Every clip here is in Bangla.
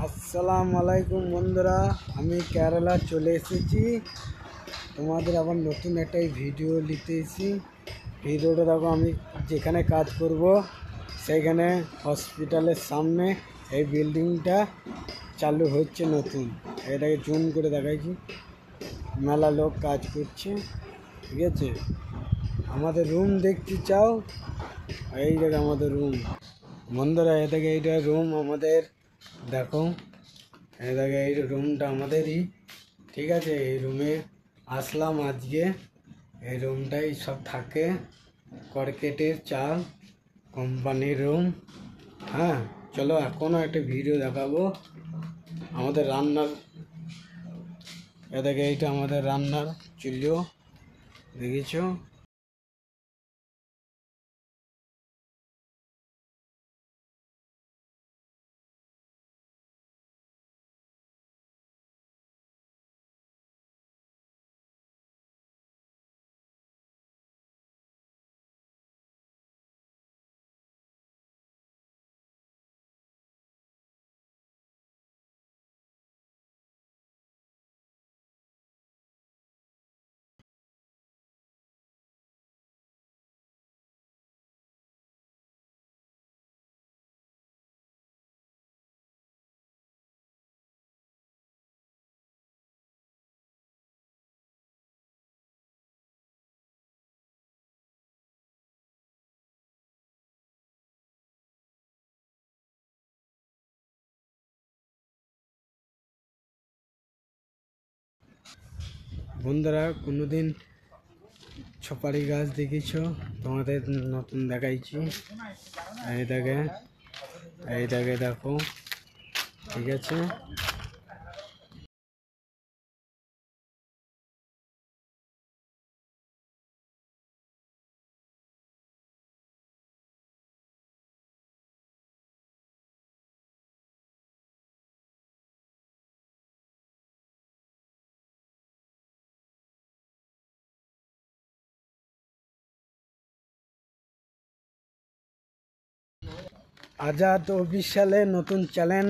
আসসালামু আলাইকুম বন্ধুরা, আমি কেরালা চলে এসেছি। তোমাদের আবার নতুন একটা ভিডিও নিতে এসেছি। ভিডিওটা দেখো, আমি যেখানে কাজ করব সেইখানে হসপিটালের সামনে এই বিল্ডিংটা চালু হচ্ছে নতুন। এটাকে জুম করে দেখাইছি, মেলা লোক কাজ করছে, ঠিক আছে। আমাদের রুম দেখতে চাও? এই দেখো আমাদের রুম বন্ধুরা, এ থেকে এইটা রুম আমাদের। দেখো এই দেখো, এই রুমটা আমাদেরই, ঠিক আছে। এই রুমে আসলাম আজকে। এই রুমটাই সব থাকে, কর্কেটের চাল, কোম্পানির রুম। হ্যাঁ, চলো এখনও একটা ভিডিও দেখাবো আমাদের রান্নার। এ দেখে এইটা আমাদের রান্নার চুল্লিও, দেখেছো। বন্ধুরা, কোনোদিন সুপারি গাছ দেখেছো? তোমাদের নতুন দেখাইছি। এই দেখে দেখো, ঠিক আছে। আজাদ অফিসিয়ালে নতুন চ্যানেল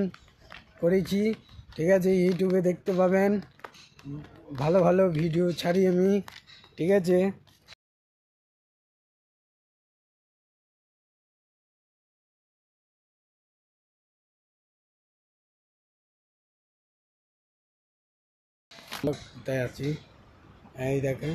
করেছি, ঠিক আছে। ইউটিউবে দেখতে পাবেন, ভালো ভালো ভিডিও ছাড়ি আমি, ঠিক আছে। তাই আছি, এই দেখেন।